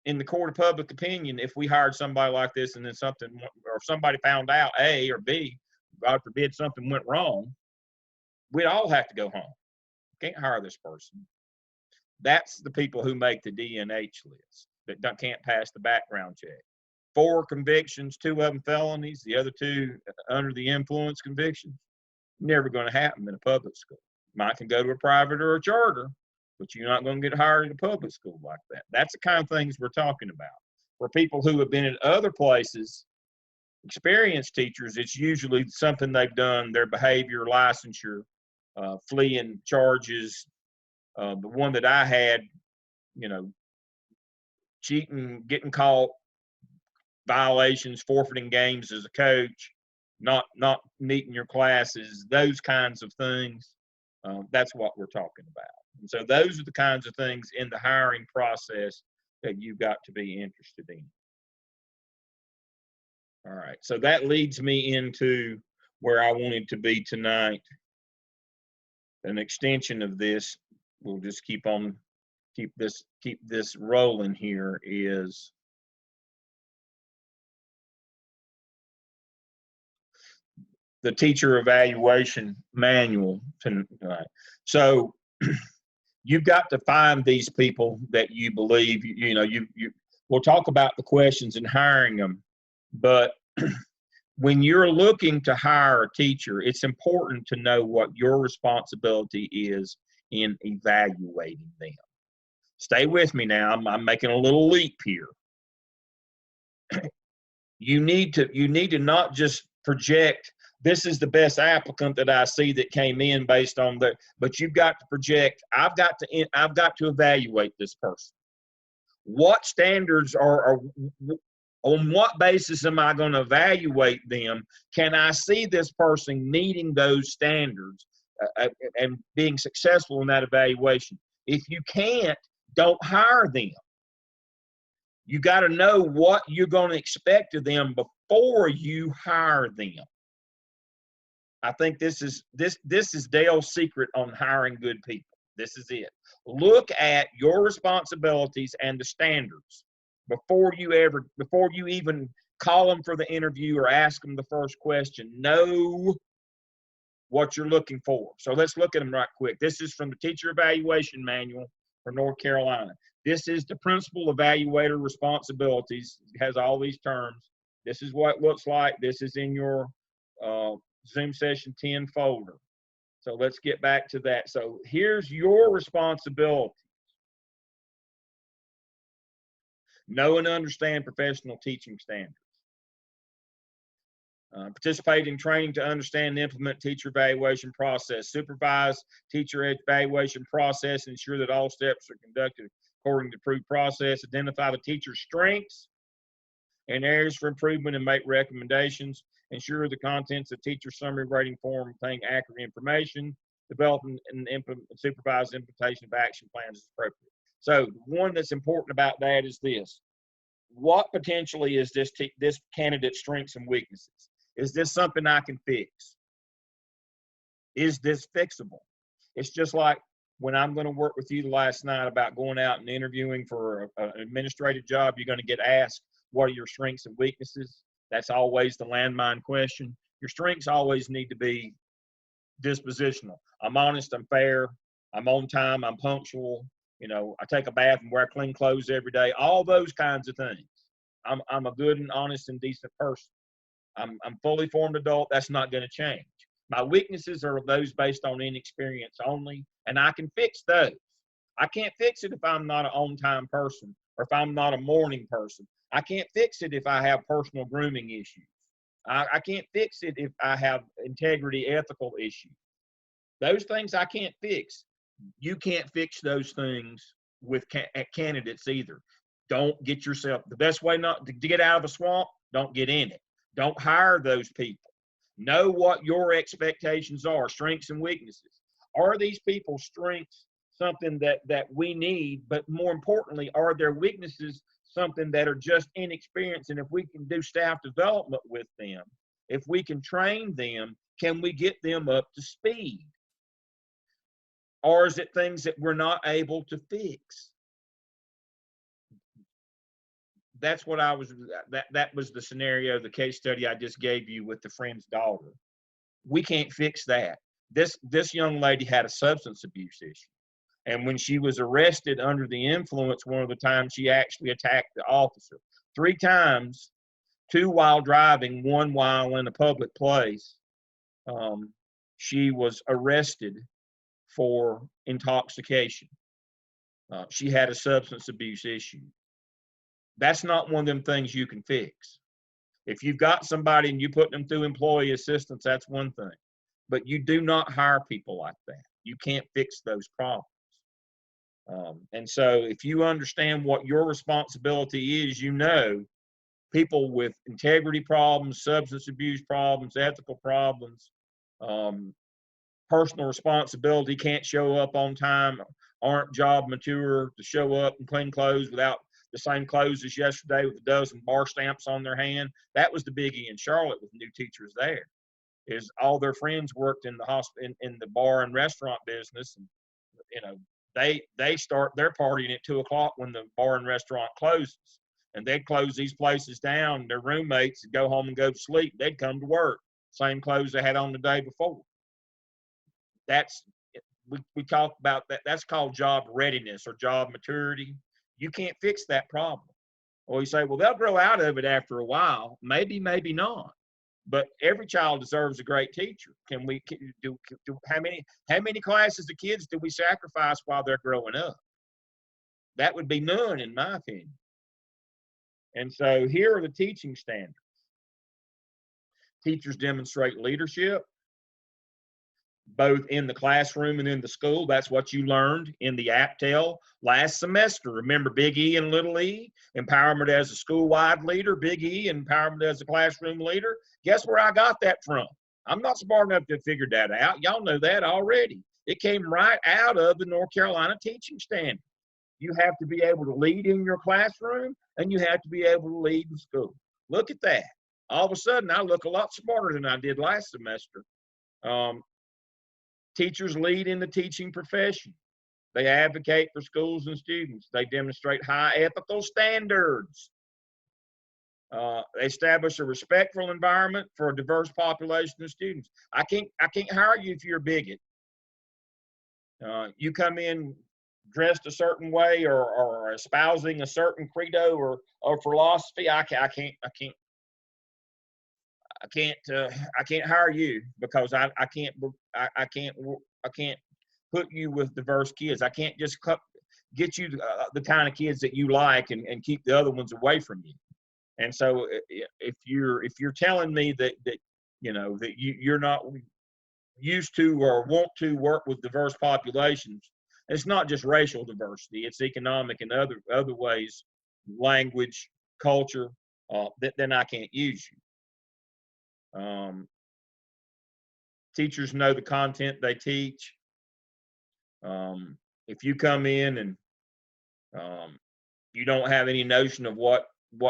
in the court of public opinion if we hired somebody like this and then something, or somebody found out A or B, God forbid something went wrong, we'd all have to go home. Can't hire this person. That's the people who make the DNH list that can't pass the background check. 4 convictions, 2 of them felonies, the other 2 under the influence convictions. Never going to happen in a public school. Might can go to a private or a charter, but you're not going to get hired at a public school like that. That's the kind of things we're talking about. For people who have been at other places, experienced teachers, it's usually something they've done, their behavior, licensure, fleeing charges. The one that I had, cheating, getting caught, violations, forfeiting games as a coach, not meeting your classes, those kinds of things. That's what we're talking about. And so those are the kinds of things in the hiring process that you've got to be interested in. All right, so that leads me into where I wanted to be tonight. An extension of this, we'll just keep this rolling here, is the teacher evaluation manual tonight. So you've got to find these people that you believe, we'll talk about the questions and hiring them, but when you're looking to hire a teacher, it's important to know what your responsibility is in evaluating them. Stay with me now. I'm making a little leap here. You need to not just project, this is the best applicant that I see that came in based on that, but you've got to project, I've got to evaluate this person. What standards are on what basis am I going to evaluate them? Can I see this person meeting those standards and being successful in that evaluation? If you can't, don't hire them. You got to know what you're going to expect of them before you hire them. I think this is Dale's secret on hiring good people. This is it. Look at your responsibilities and the standards before you even call them for the interview or ask them the first question. Know what you're looking for. So let's look at them right quick. This is from the Teacher Evaluation Manual for North Carolina. This is the Principal Evaluator Responsibilities. It has all these terms. This is what it looks like. This is in your Zoom Session 10 folder. So let's get back to that. So here's your responsibility. Know and understand professional teaching standards. Participate in training to understand and implement teacher evaluation process. Supervise teacher evaluation process. Ensure that all steps are conducted according to approved process. Identify the teacher's strengths and areas for improvement and make recommendations. Ensure the contents of teacher summary rating form contain accurate information. Develop and supervise implementation of action plans as appropriate. So one that's important about that is this. What potentially is this candidate's strengths and weaknesses? Is this something I can fix? Is this fixable? It's just like when I'm going to work with you last night about going out and interviewing for an administrative job, you're going to get asked, what are your strengths and weaknesses? That's always the landmine question. Your strengths always need to be dispositional. I'm honest, I'm fair, I'm on time, I'm punctual, I take a bath and wear clean clothes every day, all those kinds of things. I'm a good and honest and decent person. I'm fully formed adult. That's not going to change. My weaknesses are those based on inexperience only, and I can fix those. I can't fix it if I'm not an on-time person or if I'm not a morning person. I can't fix it if I have personal grooming issues. I can't fix it if I have integrity, ethical issues. Those things I can't fix. You can't fix those things with candidates either. Don't get yourself, the best way not to get out of a swamp, don't get in it. Don't hire those people. Know what your expectations are, strengths and weaknesses. Are these people's strengths something that we need, but more importantly, are their weaknesses something that are just inexperienced? And if we can do staff development with them, if we can train them, can we get them up to speed? Or is it things that we're not able to fix? That's what that was the scenario, the case study I just gave you with the friend's daughter. We can't fix that. This young lady had a substance abuse issue. And when she was arrested under the influence, one of the times she actually attacked the officer 3 times, 2 while driving, 1 while in a public place. She was arrested for intoxication. She had a substance abuse issue. That's not one of them things you can fix. If you've got somebody and you put them through employee assistance, that's one thing. But you do not hire people like that. You can't fix those problems. And so if you understand what your responsibility is, you know, people with integrity problems, substance abuse problems, ethical problems, personal responsibility, can't show up on time, aren't job mature to show up and clean clothes without the same clothes as yesterday with a dozen bar stamps on their hand. That was the biggie in Charlotte with new teachers there, is all their friends worked in the hospital, in the bar and restaurant business. And, you know, they start their partying at 2 o'clock when the bar and restaurant closes. And they'd close these places down. Their roommates would go home and go to sleep. They'd come to work, same clothes they had on the day before. We talk about that. That's called job readiness or job maturity. You can't fix that problem. Or you say, well, they'll grow out of it after a while. Maybe, maybe not. But every child deserves a great teacher. Can we do how many classes of kids do we sacrifice while they're growing up? That would be none, in my opinion. And so here are the teaching standards. Teachers demonstrate leadership, both in the classroom and in the school. That's what you learned in the APTEL last semester. Remember Big E and Little E? Empowerment as a school-wide leader, Big E, empowerment as a classroom leader. Guess where I got that from? I'm not smart enough to have figured that out. Y'all know that already. It came right out of the North Carolina teaching standard. You have to be able to lead in your classroom, and you have to be able to lead in school. Look at that. All of a sudden, I look a lot smarter than I did last semester. Teachers lead in the teaching profession. They advocate for schools and students. They demonstrate high ethical standards. They establish a respectful environment for a diverse population of students. I can't hire you if you're a bigot. You come in dressed a certain way or espousing a certain credo or philosophy. I can't hire you because I can't put you with diverse kids. I can't just get you the kind of kids that you like and keep the other ones away from you. And so if you're telling me that you know that you're not used to or want to work with diverse populations, it's not just racial diversity, it's economic and other ways, language, culture, then I can't use you. Teachers know the content they teach. If you come in and you don't have any notion of what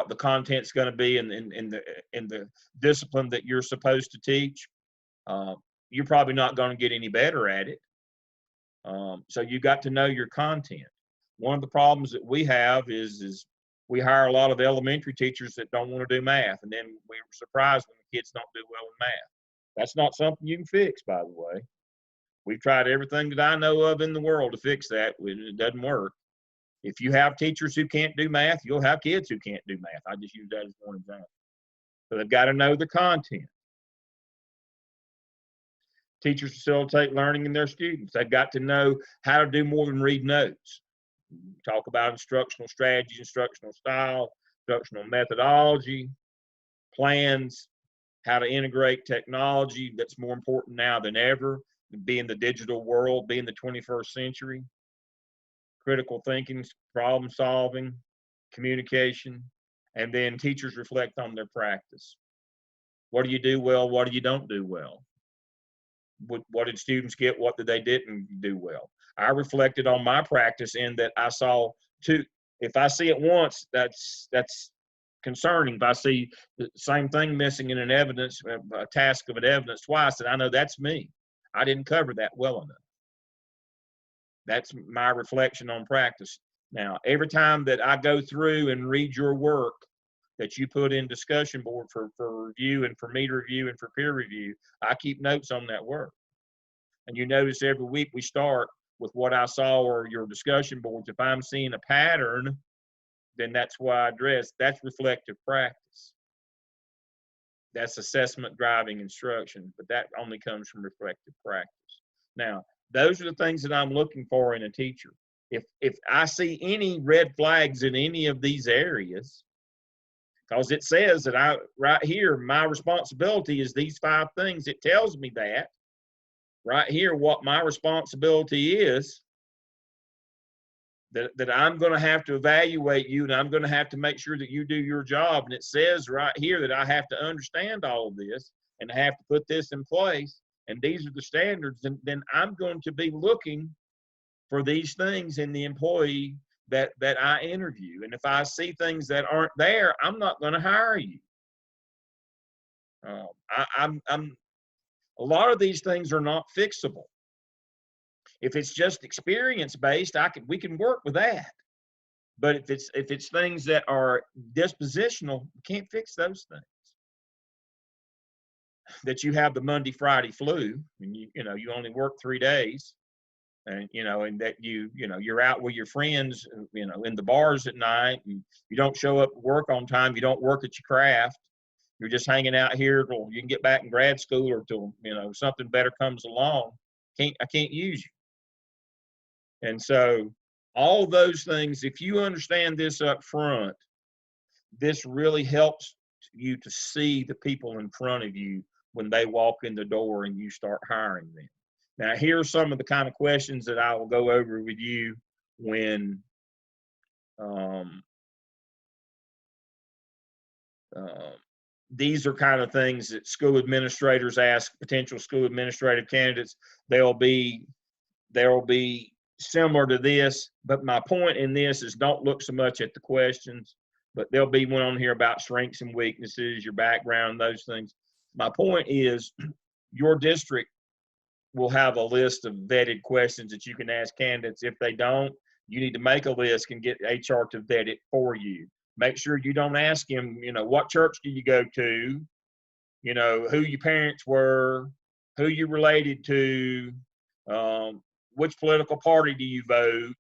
the content's going to be in the discipline that you're supposed to teach, you're probably not going to get any better at it. So you got to know your content. One of the problems that we have is we hire a lot of elementary teachers that don't want to do math, and then we're surprised when the kids don't do well in math. That's not something you can fix, by the way. We've tried everything that I know of in the world to fix that. It doesn't work. If you have teachers who can't do math, you'll have kids who can't do math. I just use that as one example. So they've got to know the content. Teachers facilitate learning in their students. They've got to know how to do more than read notes. Talk about instructional strategies, instructional style, instructional methodology, plans, how to integrate technology that's more important now than ever, being the digital world, being the 21st century, critical thinking, problem solving, communication, and then teachers reflect on their practice. What do you do well? What do you don't do well? What did students get? What did they didn't do well? I reflected on my practice in that I saw two. If I see it once, that's concerning. If I see the same thing missing in an evidence, a task of an evidence twice, then I know that's me. I didn't cover that well enough. That's my reflection on practice. Now, every time that I go through and read your work that you put in discussion board for review and for me to review and for peer review, I keep notes on that work. And you notice every week we start with what I saw or your discussion boards. If I'm seeing a pattern, then that's what I address. That's reflective practice. That's assessment driving instruction, but that only comes from reflective practice. Now, those are the things that I'm looking for in a teacher. If I see any red flags in any of these areas, because it says that right here, my responsibility is these 5 things. It tells me that right here what my responsibility is, that I'm going to have to evaluate you and I'm going to have to make sure that you do your job. And it says right here that I have to understand all of this and have to put this in place. And these are the standards. And then I'm going to be looking for these things in the employee that I interview. And if I see things that aren't there, I'm not going to hire you. A lot of these things are not fixable. If it's just experience based, we can work with that. But if it's things that are dispositional, we can't fix those things. That you have the Monday, Friday flu, and you only work 3 days, and and that you're out with your friends, in the bars at night, and you don't show up at work on time, you don't work at your craft, you're just hanging out here till you can get back in grad school or till something better comes along. I can't use you. And so all those things, if you understand this up front, this really helps you to see the people in front of you when they walk in the door and you start hiring them. Now, here are some of the kind of questions that I will go over with you when these are kind of things that school administrators ask potential school administrative candidates. They'll be similar to this, but my point in this is don't look so much at the questions, but there'll be one on here about strengths and weaknesses, your background, those things. My point is your district will have a list of vetted questions that you can ask candidates. If they don't, you need to make a list and get HR to vet it for you. Make sure you don't ask him, what church do you go to, who your parents were, who you related to, which political party do you vote,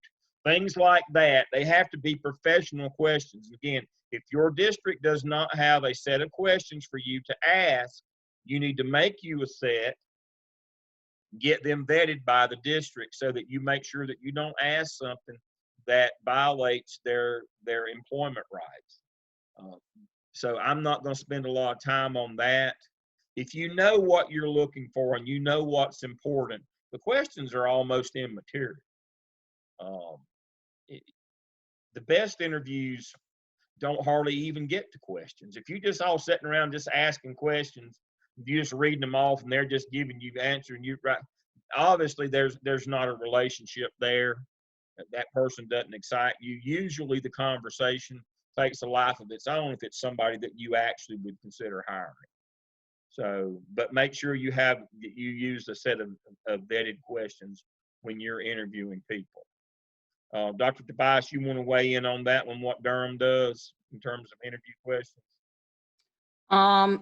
things like that. They have to be professional questions. Again, if your district does not have a set of questions for you to ask, you need to make you a set, get them vetted by the district so that you make sure that you don't ask something that violates their employment rights. So I'm not going to spend a lot of time on that. If you know what you're looking for and you know what's important, the questions are almost immaterial. The best interviews don't hardly even get to questions. If you just all sitting around just asking questions, you just reading them off and they're just giving you the answer and you right, obviously there's not a relationship there. That person doesn't excite you. Usually the conversation takes a life of its own if it's somebody that you actually would consider hiring. So, but make sure you use a set of vetted questions when you're interviewing people. Dr. Tobias, you want to weigh in on that one, what Durham does in terms of interview questions?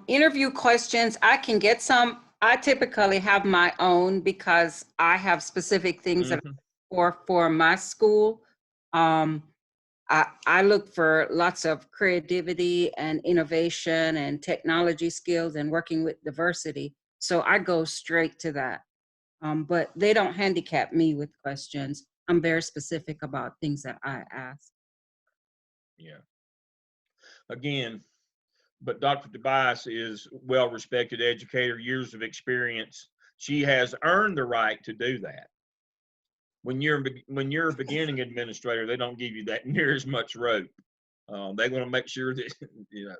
Interview questions, I can get some. I typically have my own because I have specific things that for my school. I look for lots of creativity and innovation and technology skills and working with diversity. So I go straight to that. But they don't handicap me with questions. I'm very specific about things that I ask. Yeah. Again, but Dr. Tobias is well-respected educator, years of experience. She has earned the right to do that. When you're a beginning administrator, they don't give you that near as much rope. They want to make sure that you know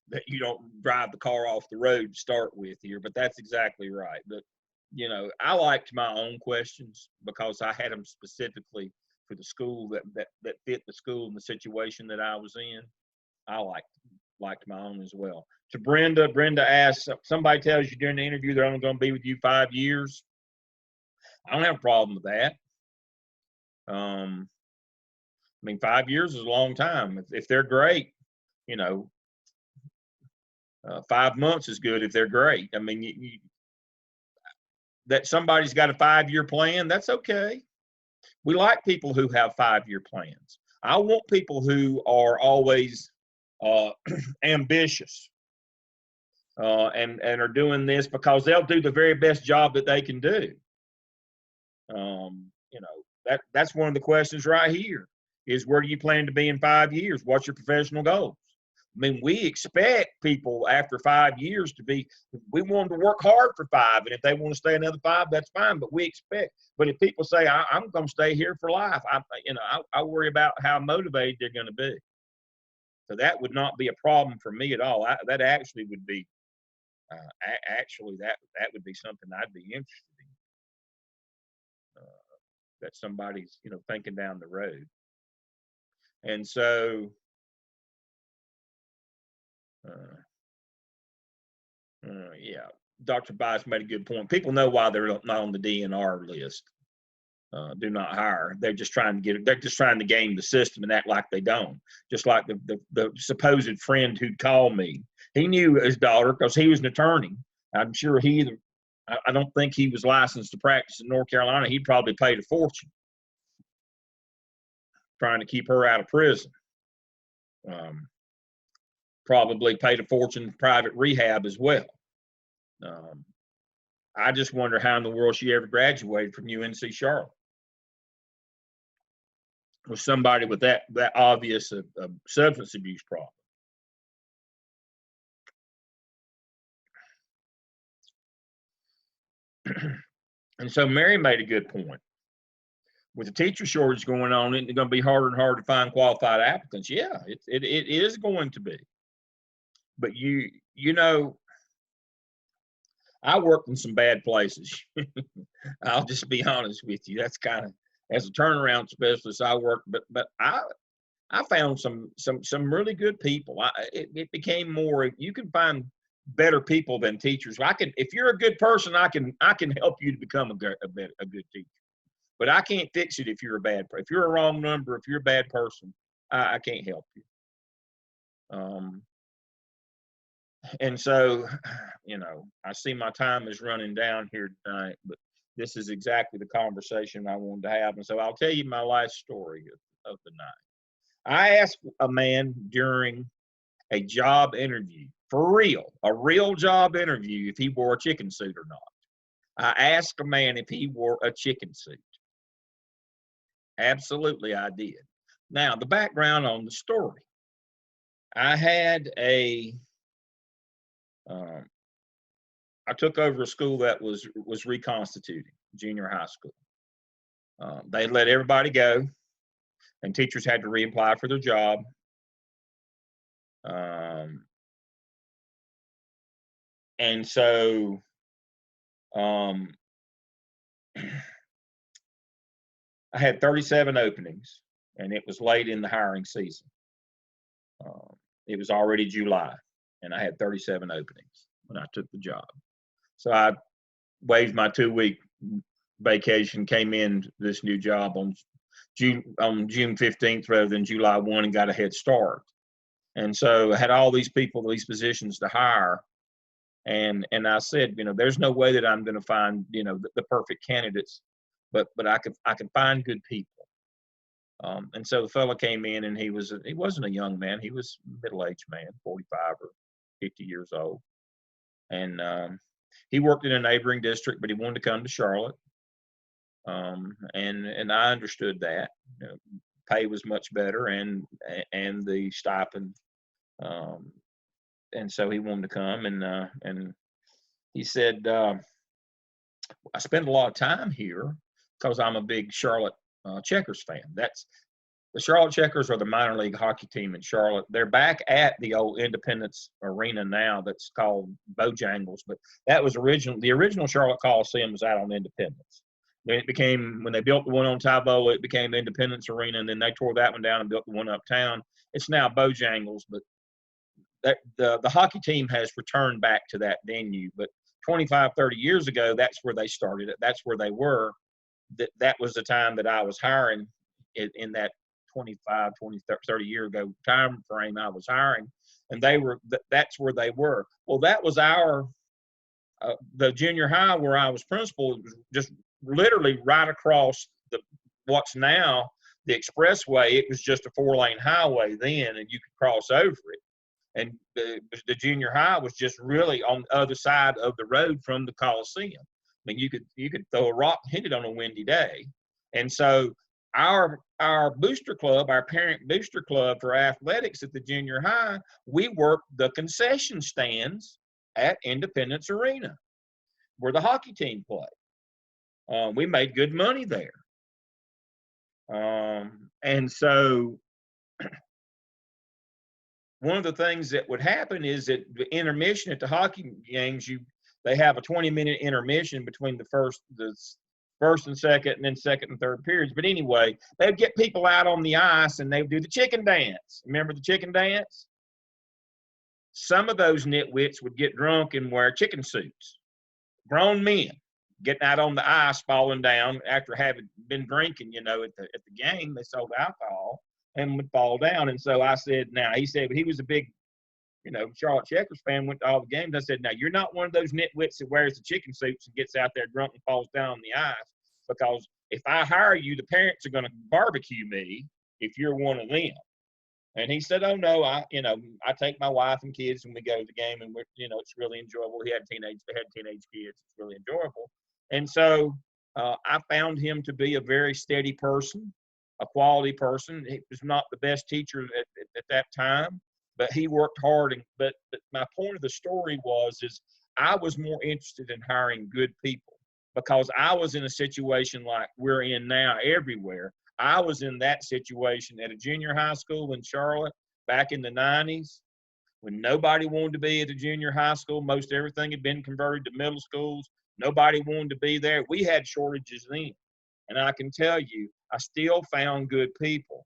that you don't drive the car off the road to start with here. But that's exactly right. But I liked my own questions because I had them specifically for the school that fit the school and the situation that I was in. I liked my own as well. To Brenda asks, somebody tells you during the interview they're only going to be with you 5 years. I don't have a problem with that. I mean, 5 years is a long time. If they're great, 5 months is good if they're great. I mean, that somebody's got a 5-year plan, that's okay. We like people who have 5-year plans. I want people who are always ambitious and are doing this because they'll do the very best job that they can do. That's one of the questions right here is, where do you plan to be in 5 years? What's your professional goals? I mean, we expect people after 5 years we want them to work hard for 5, and if they want to stay another 5, that's fine. But we expect. But if people say, I'm going to stay here for life, I worry about how motivated they're going to be. So that would not be a problem for me at all. That actually would be, that would be something I'd be interested in. That somebody's thinking down the road. And so yeah, Dr. Bias made a good point. People know why they're not on the DNR list. Do not hire. They're just trying to game the system and act like they don't. Just like the supposed friend who'd called me. He knew his daughter because he was an attorney. I'm sure I don't think he was licensed to practice in North Carolina. He probably paid a fortune trying to keep her out of prison. Probably paid a fortune in private rehab as well. I just wonder how in the world she ever graduated from UNC Charlotte. With somebody with that obvious substance abuse problem. And so Mary made a good point. With the teacher shortage going on, it's going to be harder and harder to find qualified applicants. Yeah, it is going to be. But I worked in some bad places. I'll just be honest with you. That's kind of, as a turnaround specialist, I worked, but I found some really good people. It became more. You can find better people than teachers. If you're a good person, I can help you to become a good teacher. But I can't fix it if you're a bad person. If you're a wrong number, if you're a bad person, I can't help you. And so, I see my time is running down here tonight, but this is exactly the conversation I wanted to have. And so I'll tell you my last story of the night. I asked a man during a job interview, for real, a real job interview, if he wore a chicken suit or not. I asked a man if he wore a chicken suit. Absolutely, I did. Now, the background on the story. I had I took over a school that was reconstituting, junior high school. They let everybody go, and teachers had to reapply for their job. And so I had 37 openings, and it was late in the hiring season. It was already July, and I had 37 openings when I took the job. So I waived my 2-week vacation, came in this new job on June 15th rather than July 1, and got a head start. And so I had all these people, these positions to hire. And I said, there's no way that I'm going to find, the perfect candidates, but I can find good people. And so the fellow came in, and he wasn't a young man. He was a middle-aged man, 45 or 50 years old. And he worked in a neighboring district, but he wanted to come to Charlotte. And I understood that. You know, pay was much better, and the stipend. And so he wanted to come, and he said, I spend a lot of time here because I'm a big Charlotte Checkers fan. That's the Charlotte Checkers are the minor league hockey team in Charlotte. They're back at the old Independence Arena now. That's called Bojangles, but that was the original Charlotte Coliseum was out on Independence. Then it became, when they built the one on Tybola, it became Independence Arena, and then they tore that one down and built the one uptown. It's now Bojangles, but the hockey team has returned back to that venue. But 25, 30 years ago, that's where they started it. That's where they were. That was the time that I was hiring in that 25, 20, 30 year ago time frame I was hiring. And that's where they were. Well, that was the junior high where I was principal. It was just literally right across what's now the expressway. It was just a 4-lane highway then, and you could cross over it. And the junior high was just really on the other side of the road from the Coliseum. I mean, you could throw a rock and hit it on a windy day. And so our booster club, our parent booster club for athletics at the junior high, we worked the concession stands at Independence Arena, where the hockey team played. We made good money there. And so one of the things that would happen is that the intermission at the hockey games, they have a 20-minute intermission between the first and second, and then second and third periods. But anyway, they'd get people out on the ice, and they would do the chicken dance. Remember the chicken dance? Some of those nitwits would get drunk and wear chicken suits. Grown men getting out on the ice, falling down after having been drinking, at the game. They sold alcohol and would fall down. And so I said, he said, he was a big, Charlotte Checkers fan, went to all the games. I said, now, you're not one of those nitwits that wears the chicken suits and gets out there drunk and falls down on the ice, because if I hire you, the parents are going to barbecue me if you're one of them. And he said, oh, no, I take my wife and kids and we go to the game, and it's really enjoyable. They had teenage kids. It's really enjoyable. And so I found him to be a very steady person, a quality person. He was not the best teacher at that time, but he worked hard. But my point of the story is I was more interested in hiring good people, because I was in a situation like we're in now everywhere. I was in that situation at a junior high school in Charlotte back in the 90s, when nobody wanted to be at a junior high school. Most everything had been converted to middle schools. Nobody wanted to be there. We had shortages then. And I can tell you, I still found good people.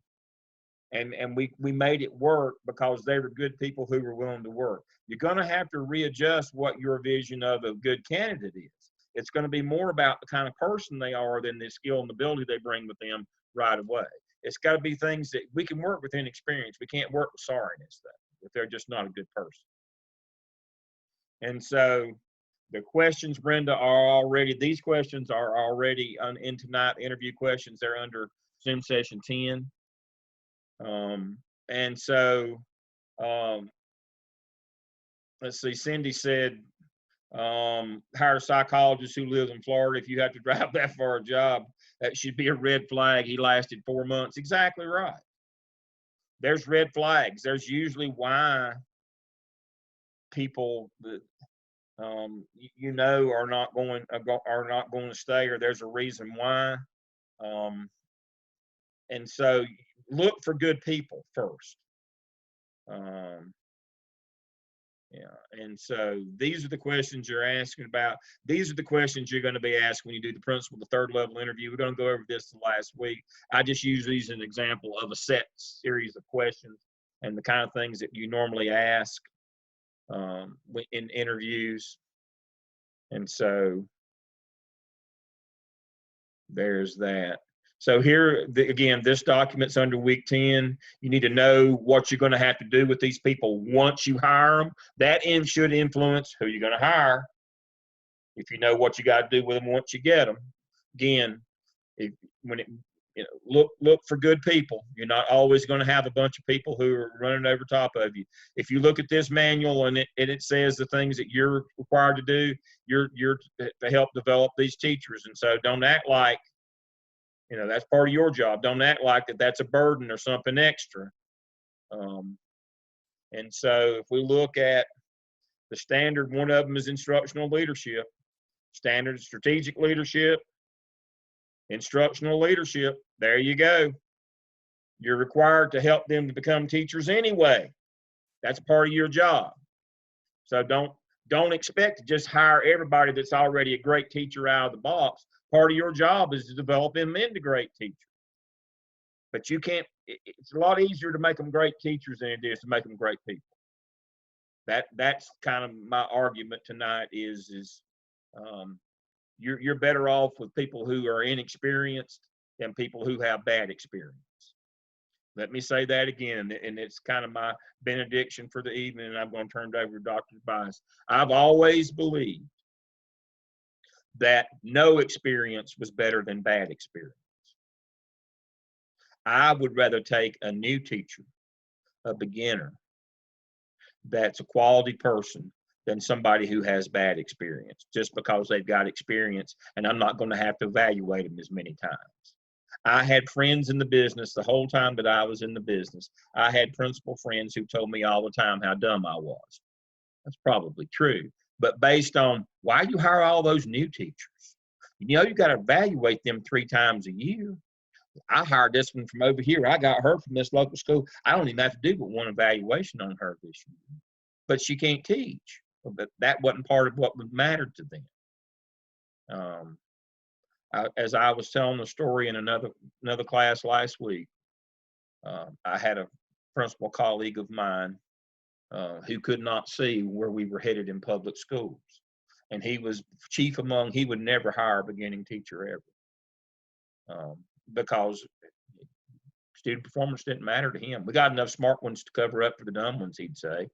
And we made it work because they were good people who were willing to work. You're going to have to readjust what your vision of a good candidate is. It's going to be more about the kind of person they are than the skill and ability they bring with them right away. It's got to be things that we can work with inexperience. We can't work with sorriness, though, if they're just not a good person. And so the questions, Brenda, these questions are already in tonight interview questions. They're under Zoom session 10. And so let's see, Cindy said, hire a psychologist who lives in Florida. If you have to drive that far a job, that should be a red flag. He lasted 4 months. Exactly right. There's red flags. There's usually why people that are not going to stay, or there's a reason why. And so look for good people first. And so these are the questions you're asking about. These are the questions you're going to be asked when you do the principal, the third level interview. We're going to go over this last week. I just use these as an example of a set series of questions and the kind of things that you normally ask in interviews. And so there's that. So here, again, this document's under week 10. You need to know what you're going to have to do with these people once you hire them. That should influence who you're going to hire. If you know what you got to do with them once you get them. Again, look for good people. You're not always going to have a bunch of people who are running over top of you. If you look at this manual and it says the things that you're required to do, you're to help develop these teachers. And so don't act like You know, that's part of your job. Don't act like that's a burden or something extra. And so if we look at the standard, one of them is instructional leadership. Standard strategic leadership, instructional leadership. There you go. You're required to help them to become teachers anyway. That's part of your job. So don't expect to just hire everybody that's already a great teacher out of the box. Part of your job is to develop them into great teachers. But you can't, it's a lot easier to make them great teachers than it is to make them great people. That's kind of my argument tonight is you're better off with people who are inexperienced than people who have bad experience. Let me say that again, and it's kind of my benediction for the evening, and I'm going to turn it over to Dr. Tobias. I've always believed that no experience was better than bad experience. I would rather take a new teacher, a beginner, that's a quality person than somebody who has bad experience, just because they've got experience, and I'm not going to have to evaluate them as many times. I had friends in the business the whole time that I was in the business. I had principal friends who told me all the time how dumb I was. That's probably true. But based on why you hire all those new teachers, you know, you got to evaluate them 3 times a year. I hired this one from over here. I got her from this local school. I don't even have to do but one evaluation on her this year. But she can't teach. But that wasn't part of what mattered to them. As I was telling the story in another class last week, I had a principal colleague of mine who could not see where we were headed in public schools. And he was chief among, he would never hire a beginning teacher ever. Because student performance didn't matter to him. We got enough smart ones to cover up for the dumb ones, he'd say.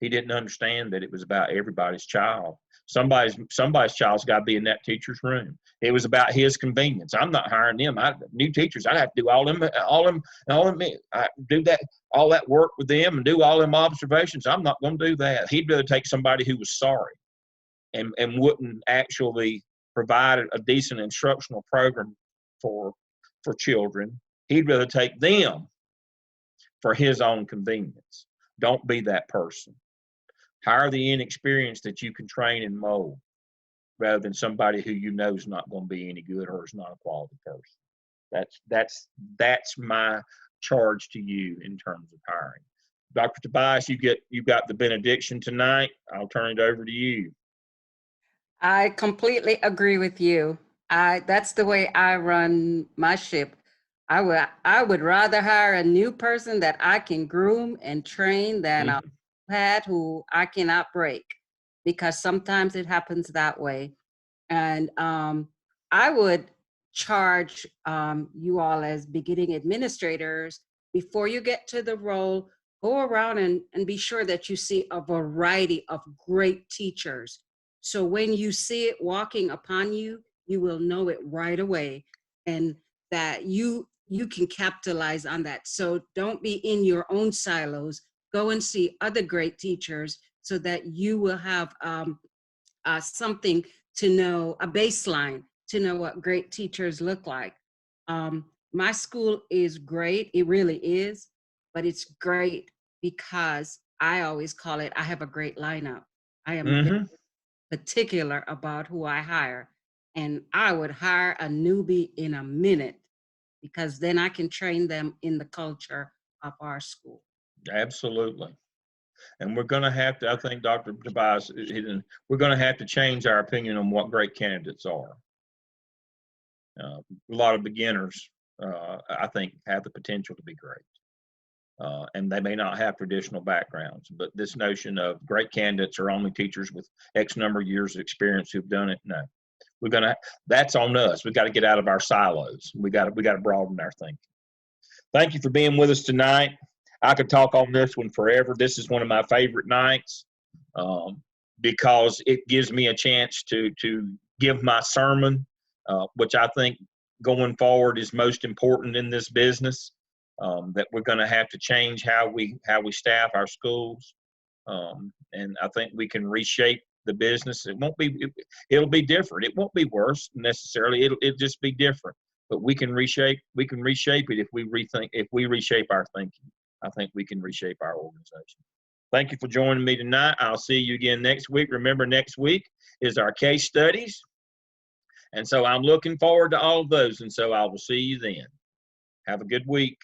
He didn't understand that it was about everybody's child. Somebody's child's got to be in that teacher's room. It was about his convenience. I'm not hiring them. New teachers, I'd have to do all them, I do that, all that work with them and do all them observations. I'm not going to do that. He'd rather take somebody who was sorry and wouldn't actually provide a decent instructional program for children. He'd rather take them for his own convenience. Don't be that person. Hire the inexperienced that you can train and mold rather than somebody who you know is not going to be any good or is not a quality person. That's my charge to you in terms of hiring. Dr. Tobias, you've got the benediction tonight. I'll turn it over to you. I completely agree with you. That's the way I run my ship. I would rather hire a new person that I can groom and train than a pad who I cannot break, because sometimes it happens that way. And I would charge you all as beginning administrators, before you get to the role, go around and be sure that you see a variety of great teachers. So when you see it walking upon you, you will know it right away, and that you can capitalize on that. So don't be in your own silos. Go and see other great teachers so that you will have something to know, a baseline to know what great teachers look like. My school is great. It really is, but it's great because I always call it, I have a great lineup. I am particular about who I hire, and I would hire a newbie in a minute, because then I can train them in the culture of our school. Absolutely. And we're going to have to, I think Dr. Tobias, we're going to have to change our opinion on what great candidates are. A lot of beginners, I think, have the potential to be great. And they may not have traditional backgrounds, but this notion of great candidates are only teachers with X number of years of experience who've done it, no. That's on us. We've got to get out of our silos. We got to broaden our thinking. Thank you for being with us tonight. I could talk on this one forever. This is one of my favorite nights because it gives me a chance to give my sermon, which I think going forward is most important in this business. That we're going to have to change how we staff our schools, and I think we can reshape the business. It'll be different. It won't be worse necessarily. It'll just be different. but we can reshape it if we reshape our thinking. I think we can reshape our organization. Thank you for joining me tonight. I'll see you again next week. Remember, next week is our case studies. And so I'm looking forward to all of those. And so I will see you then. Have a good week.